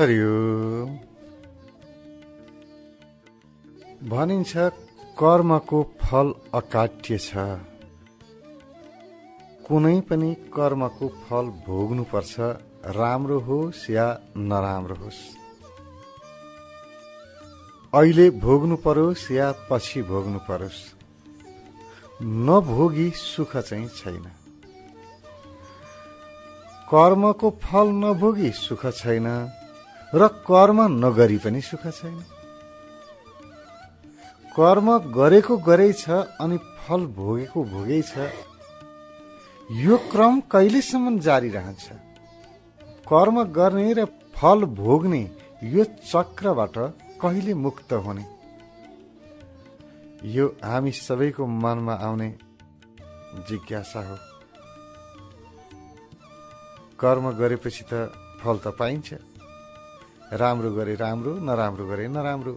हरिओम। भनिन्छ कर्मको फल अकाट्य छ। कुनै पनि कर्मको फल भोग्नुपर्छ, राम्रो होस् या नराम्रो होस्। अहिले भोग्नु परोस् या पछि भोग्नु परोस्, नभोगी सुख चाहिँ छैन। कर्मको फल नभोगी सुख छैन र कर्म नगरी पनि सुख छैन। कर्म गरेको गरै छ अनि फल भोगेको भोगै छ। यो क्रम कहिलेसम्म जारी रहन्छ? कर्म गर्ने र फल भोग्ने यो चक्रबाट कहिले मुक्त हुने? यो हामी सबैको मनमा आउने जिज्ञासा हो। कर्म गरेपछि त फल त पाइन्छ। राम्रो गरे राम्रो, नराम्रो गरे नराम्रो।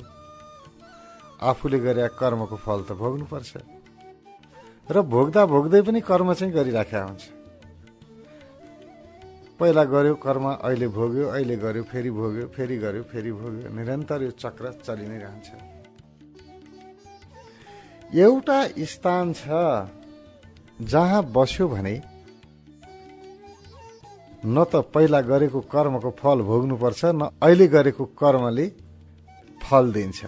आफूले गरे कर्मको फल त भोग्नुपर्छ र भोग्दा भोग्दै पनि कर्म चाहिँ गरिराखेका हुन्छ। पहिला गर्यो कर्म, अहिले भोग्यो, अहिले गर्यो फेरि भोग्यो, फेरि गर्यो फेरि भोग्यो। निरन्तर यो चक्र चलि नै रहन्छ। एउटा स्थान छ जहाँ बस्यो भने न त पहिला गरेको कर्मको फल भोग्नुपर्छ, न अहिले गरेको कर्मले फल दिन्छ।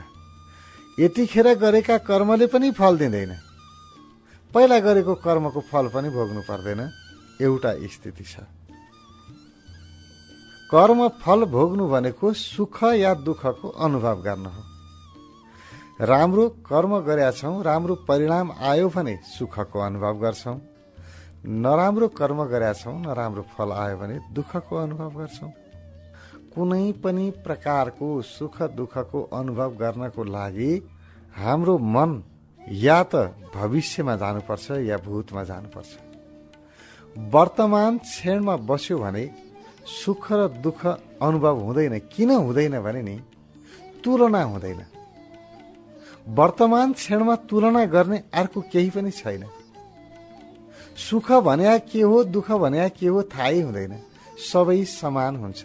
यतिखेर गरेका कर्मले पनि फल दिँदैन, पहिला गरेको कर्मको फल पनि भोग्नु पर्दैन। एउटा स्थिति छ। कर्म फल भोग्नु भनेको सुख या दुःखको अनुभव गर्न हो। राम्रो कर्म गरेका छौं, राम्रो परिणाम आयो भने सुखको अनुभव गर्छौं। नराम्रो कर्म गरेका छौं, नराम्रो फल आयो भने दुःखको अनुभव गर्छौं। कुनै पनि प्रकारको सुख दुःखको अनुभव गर्नको लागि हाम्रो मन या त भविष्यमा जानुपर्छ या भूतमा जानुपर्छ। वर्तमान क्षणमा बस्यो भने सुख र दुःख अनुभव हुँदैन। किन हुँदैन भने नि तुलना हुँदैन। वर्तमान क्षणमा तुलना गर्ने अर्को केही पनि छैन। सुख भन्या के हो, दुःख भन्या के हो थाहै हुँदैन। सबै समान हुन्छ।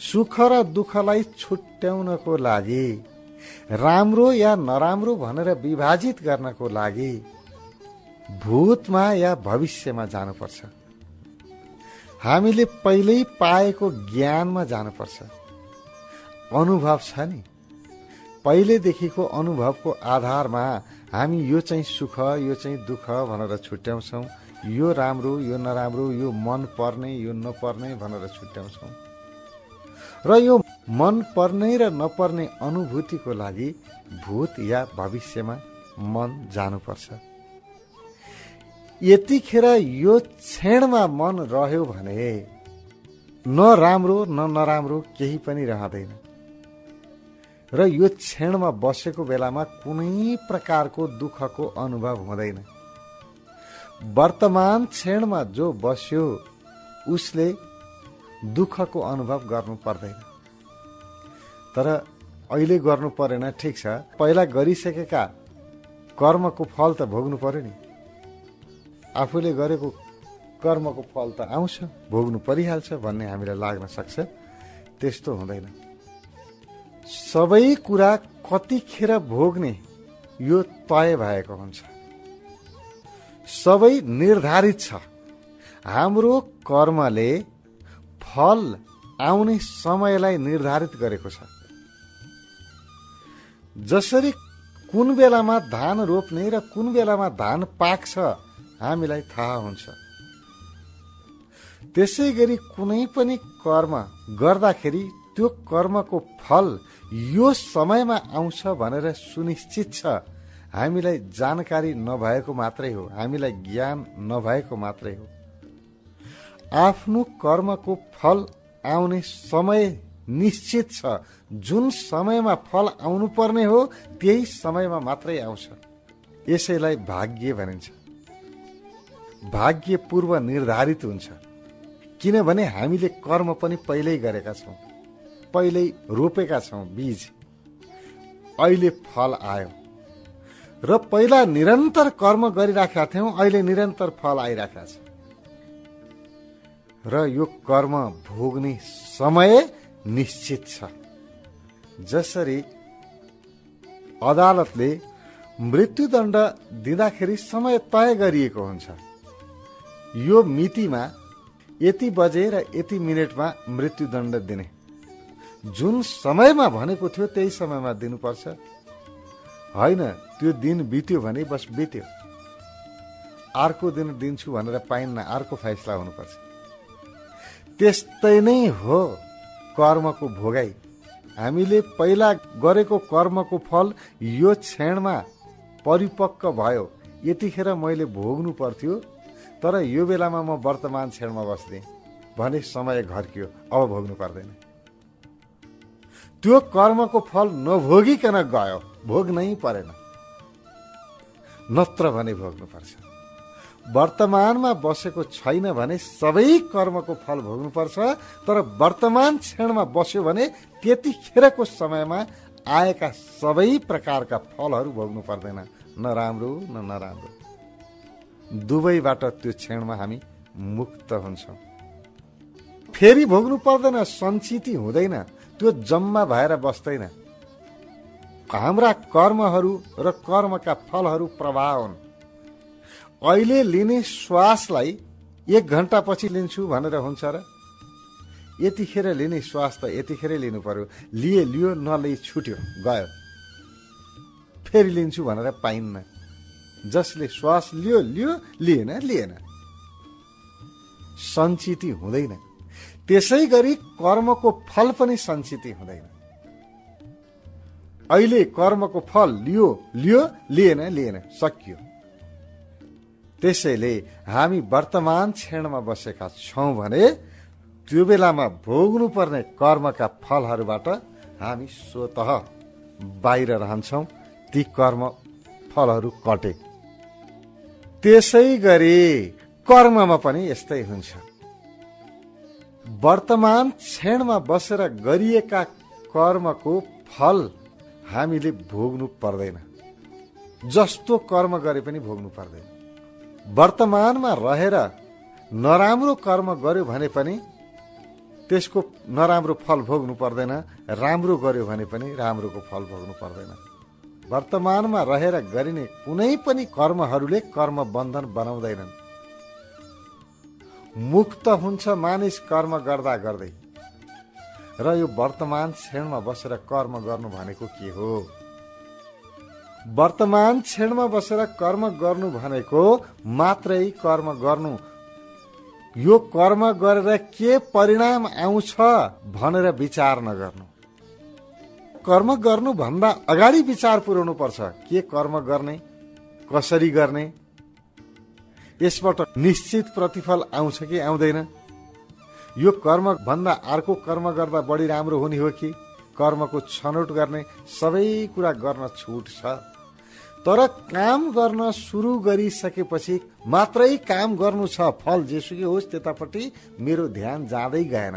सुख र दुःखलाई छुट्याउनको लागि, राम्रो या नराम्रो भनेर विभाजित गर्नको लागि भूतमा या भविष्यमा जानुपर्छ। हामीले पहिल्यै पाएको ज्ञानमा जानुपर्छ। अनुभव छ नि, पहिलेदेखिको अनुभवको आधारमा हामी यो चाहिँ सुख, यो चाहिँ दुःख भनेर छुट्याउँछौँ। यो राम्रो, यो नराम्रो, यो मन पर्ने, यो नपर्ने भनेर छुट्याउँछौँ। र यो मन पर्ने र नपर्ने अनुभूतिको लागि भूत या भविष्यमा मन जानुपर्छ। यतिखेर यो क्षणमा मन रह्यो भने न राम्रो न नराम्रो केही पनि रहँदैन। र यो क्षणमा बसेको बेलामा कुनै प्रकारको दुःखको अनुभव हुँदैन। वर्तमान क्षणमा जो बस्यो उसले दुःखको अनुभव गर्नु पर्दैन। तर अहिले गर्नु परेन, ठिक छ। पहिला गरिसकेका कर्मको फल त भोग्नु पर्यो नि। आफूले गरेको कर्मको फल त आउँछ, भोग्नु परिहाल्छ भन्ने हामीलाई लाग्न सक्छ। त्यस्तो हुँदैन। सबै कुरा कतिखेर भोग्ने यो तय भएको हुन्छ। सबै निर्धारित छ। हाम्रो कर्मले फल आउने समयलाई निर्धारित गरेको छ। जसरी कुन बेलामा धान रोप्ने र कुन बेलामा धान पाक्छ हामीलाई थाहा हुन्छ, त्यसै गरी कुनै पनि कर्म गर्दाखेरि त्यो कर्मको फल यो समयमा आउँछ भनेर सुनिश्चित छ। हामीलाई जानकारी नभएको मात्रै हो, हामीलाई ज्ञान नभएको मात्रै हो। आफ्नो कर्मको फल आउने समय निश्चित छ। जुन समयमा फल आउनु पर्ने हो त्यही समयमा मात्रै आउँछ। यसैलाई भाग्य भनिन्छ। भाग्य पूर्व निर्धारित हुन्छ। किनभने हामीले कर्म पनि पहिल्यै गरेका छौं, पहिल्यै रोपेका छौं बीज, अहिले फल आयो। र पहिला निरन्तर कर्म गरिराखेका थियौं, अहिले निरन्तर फल आइराखेका छ। र यो कर्म भोग्ने समय निश्चित छ। जसरी अदालतले मृत्युदण्ड दिँदाखेरि समय तय गरिएको हुन्छ, यो मितिमा यति बजे र यति मिनेटमा मृत्युदण्ड दिने, जुन समयमा भनेको थियो त्यही समयमा दिनुपर्छ। होइन, त्यो दिन बित्यो भने बस बित्यो, अर्को दिन दिन्छु भनेर पाइन्न, अर्को फैसला हुनुपर्छ। त्यस्तै नै हो कर्मको भोगाई। हामीले पहिला गरेको कर्मको फल यो क्षणमा परिपक्व भयो, यतिखेर मैले भोग्नु पर्थ्यो, तर यो बेलामा म वर्तमान क्षणमा बस्दिएँ भने समय घर्कियो, अब भोग्नु पर्दैन। त्यो कर्मको फल नभोगिकन गयो, भोग्नै परेन, नत्र भने भोग्नुपर्छ। वर्तमानमा बसेको छैन भने सबै कर्मको फल भोग्नुपर्छ, तर वर्तमान क्षणमा बस्यो भने त्यतिखेरको समयमा आएका सबै प्रकारका फलहरू भोग्नु पर्दैन, न राम्रो न नराम्रो। दुवैबाट त्यो क्षणमा हामी मुक्त हुन्छौँ। फेरि भोग्नु पर्दैन, सञ्चित हुँदैन, त्यो जम्मा भएर बस्दैन। हाम्रा कर्महरू र कर्मका फलहरू प्रवाह हुन्। अहिले लिने श्वासलाई 1 घण्टा पछि लिन्छु भनेर हुन्छ र? यतिखेर लिने श्वास त यतिखेरै लिनु पर्यो। लियो नलिई छुट्यो, गयो, फेरि लिन्छु भनेर पाइन्न। जसले श्वास लियो लिएन, सञ्चित हुँदैन। त्यसै गरी कर्मको फल पनि सञ्चित हुँदैन। अहिले कर्मको फल लियो लिएन, सकियो। त्यसैले हामी वर्तमान क्षणमा बसेका छौं भने त्यो बेलामा भोग्नु पर्ने कर्मका फलहरूबाट हामी स्वतः बाहिर रहन्छौं। ती कर्म फलहरू कटे। त्यसै गरी कर्ममा पनि यस्तै हुन्छ। वर्तमान क्षणमा बसेर गरिएका कर्मको फल हामीले भोग्नु पर्दैन। जस्तो कर्म गरे पनि भोग्नु पर्दैन। वर्तमानमा रहेर नराम्रो कर्म गर्यो भने पनि त्यसको नराम्रो फल भोग्नु पर्दैन, राम्रो गर्यो भने पनि राम्रोको फल भोग्नु पर्दैन। वर्तमानमा रहेर गरिने कुनै पनि कर्महरूले कर्म बन्धन बनाउँदैनन्। मुक्त हुन्छ मानिस कर्म गर्दा गर्दै। र यो वर्तमान क्षणमा बसेर कर्म गर्नु भनेको के हो? वर्तमान क्षणमा बसेर कर्म गर्नु भनेको मात्रै कर्म गर्नु। यो कर्म गरेर के परिणाम आउँछ भनेर विचार नगर्नु। कर्म गर्नु भन्दा अगाडि विचार पुर्याउनु पर्छ। के कर्म गर्ने, कसरी गर्ने, यसबाट निश्चित प्रतिफल आउँछ कि आउँदैन, यो कर्म भन्दा अर्को कर्म गर्दा बढी राम्रो हुने हो कि, कर्मको छनौट गर्ने सबै कुरा गर्न छुट छ। तर काम गर्न सुरु गरिसकेपछि मात्रै काम गर्नु छ, फल जेसुकै होस् त्यतापट्टि मेरो ध्यान जाँदै गएन।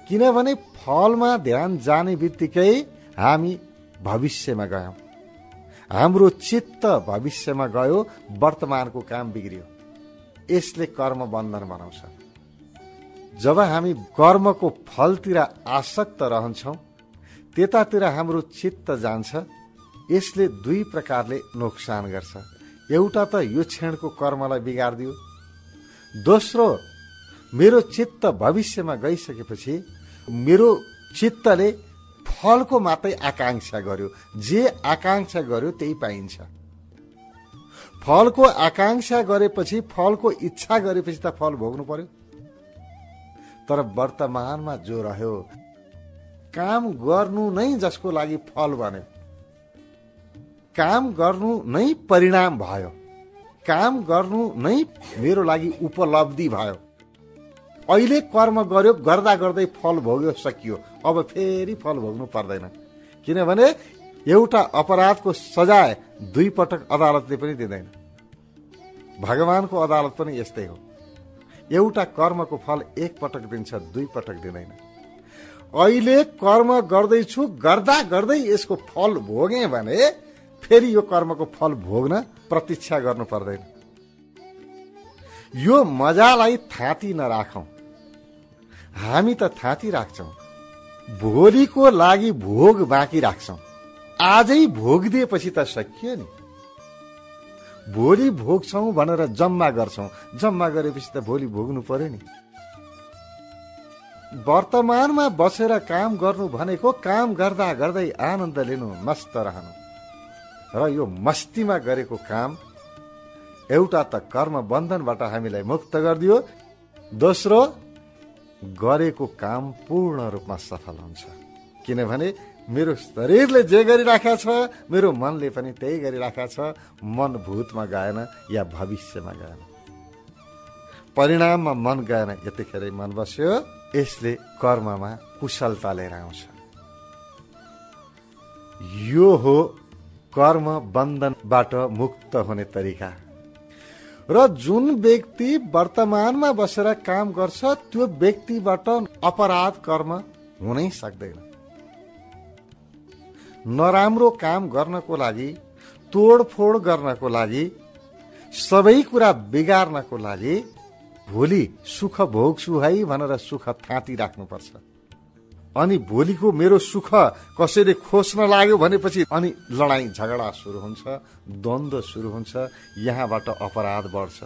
किनभने फलमा ध्यान जाने बित्तिकै हामी भविष्यमा गयौं। हाम्रो चित्त भविष्यमा गयो, वर्तमानको काम बिग्रियो। यसले कर्म बन्धन बनाउँछ। जब हामी कर्मको फलतिर आसक्त रहन्छौं, त्यतातिर हाम्रो चित्त जान्छ। यसले 2 प्रकारले नोक्सान गर्छ। एउटा त यो क्षणको कर्मलाई बिगार्दियो, दोस्रो मेरो चित्त भविष्यमा गइसकेपछि मेरो चित्तले फलको मात्रै आकांक्षा गर्यो। जे आकांक्षा गर्यो त्यही पाइन्छ। फलको आकांक्षा गरेपछि, फलको इच्छा गरेपछि त फल भोग्नु पर्यो। तर वर्तमानमा जो रह्यो, काम गर्नु नै जसको लागि फल बन्यो, काम गर्नु नै परिणाम भयो, काम गर्नु नै मेरो लागि उपलब्धि भयो। अहिले कर्म गर्यो, गर्दा गर्दै फल भोग्यो, सकियो। अब फेरि फल भोग्नु पर्दैन। किनभने एउटा अपराधको सजाय 2 पटक अदालतले पनि दिँदैन। भगवानको अदालत पनि यस्तै हो। एउटा कर्मको फल 1 पटक दिन्छ, 2 पटक दिँदैन। अहिले कर्म गर्दैछु, गर्दा गर्दै यसको फल भोगे भने फेरि यो कर्मको फल भोग्न प्रतीक्षा गर्नु पर्दैन। यो मजालाई थाती नराखौं। हामी त थाती राख्छौं, भोलिको लागि भोग बाँकी राख्छौं। आजै भोग दिएपछि त सकियो नि। भोलि भोग्छौं भनेर जम्मा गर्छौं, जम्मा गरेपछि त भोलि भोग्नु पर्यो नि। वर्तमानमा बसेर काम गर्नु भनेको काम गर्दा गर्दै आनन्द लिनु, मस्त रहनु। र यो मस्तीमा गरेको काम एउटा त कर्म बन्धनबाट हामीलाई मुक्त गरिदियो, दोस्रो गरेको काम पूर्ण रूपमा सफल हुन्छ। किनभने मेरो शरीरले जे गरिराखेको छ, मेरो मनले पनि त्यही गरिराखेको छ। मन भूतमा गएन या भविष्यमा गएन, परिणाममा मन गएन, यतिखेरै मन बस्यो। यसले कर्ममा कुशलता लिएर आउँछ। यो हो कर्म बन्धनबाट मुक्त हुने तरिका। र जुन व्यक्ति वर्तमानमा बसेर काम गर्छ त्यो व्यक्तिबाट अपराध कर्म हुनै सक्दैन। नराम्रो काम गर्नको लागि, तोडफोड गर्नको लागि, सबै कुरा बिगार्नको लागि भोलि सुख भोग्छु है भनेर सुख थाती राख्नुपर्छ। अनि भोलिको मेरो सुख कसैले खोज्न लाग्यो भनेपछि अनि लडाईँ झगडा सुरु हुन्छ, द्वन्द्व सुरु हुन्छ, यहाँबाट अपराध बढ्छ।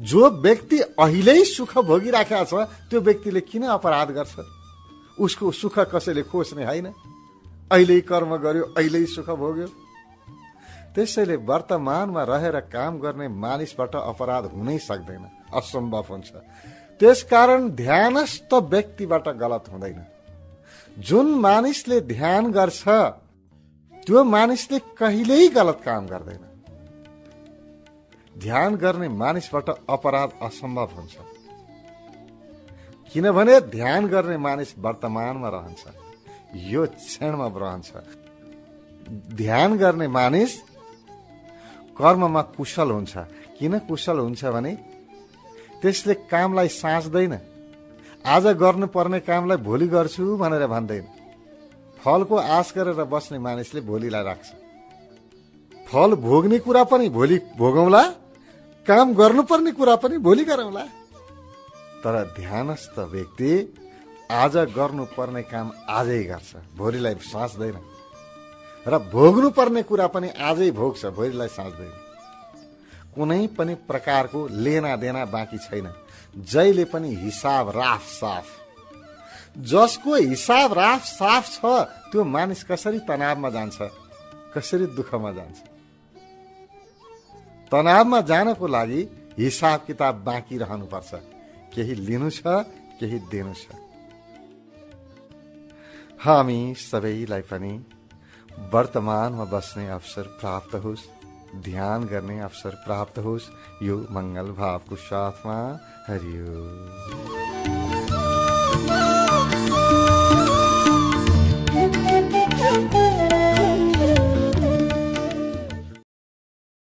जो व्यक्ति अहिल्यै सुख भोगिराखेको छ त्यो व्यक्तिले किन अपराध गर्छ? उसको सुख कसैले खोज्ने होइन, अहिले कर्म गर्यो, अहिले सुख भोग्यो। त्यसैले वर्तमानमा रहेर काम गर्ने मानिसबाट अपराध हुनै सक्दैन, असम्भव हुन्छ। त्यसकारण ध्यानस्थ व्यक्तिबाट गलत हुँदैन। जुन मानिसले ध्यान गर्छ त्यो मानिसले कहिल्यै गलत काम गर्दैन। ध्यान गर्ने मानिसबाट अपराध असम्भव हुन्छ। किनभने ध्यान गर्ने मानिस वर्तमानमा रहन्छ, यो क्षणमा रहन्छ। ध्यान गर्ने मानिस कर्ममा कुशल हुन्छ। किन कुशल हुन्छ भने त्यसले कामलाई साच्दैन। आज गर्नुपर्ने कामलाई भोलि गर्छु भनेर भन्दैन। फलको आश गरेर बस्ने मानिसले भोलिलाई राख्छ। फल भोग्ने कुरा पनि भोलि भोगौँला, काम गर्नुपर्ने कुरा पनि भोलि गरौँला। तर ध्यानस्थ व्यक्ति आज गर्नुपर्ने काम आजै गर्छ, भोलिलाई साच्दैन। र भोग्नुपर्ने कुरा पनि आजै भोग्छ, भोलिलाई साच्दैन। कुनै पनि प्रकारको लेना देना बाँकी छैन। जहिले पनि हिसाब राफ साफ। जसको हिसाब राफ साफ छ त्यो मानिस कसरी तनावमा जान्छ, कसरी दुःखमा जान्छ? तनावमा जानको लागि हिसाब किताब बाँकी रहनुपर्छ। केही लिनु छ, केही दिनु छ। हामी सबैलाई पनि वर्तमानमा बस्ने अवसर प्राप्त होस्, ध्यान गर्ने अवसर प्राप्त होस्। यो मङ्गल भावको साथमा हरिओम।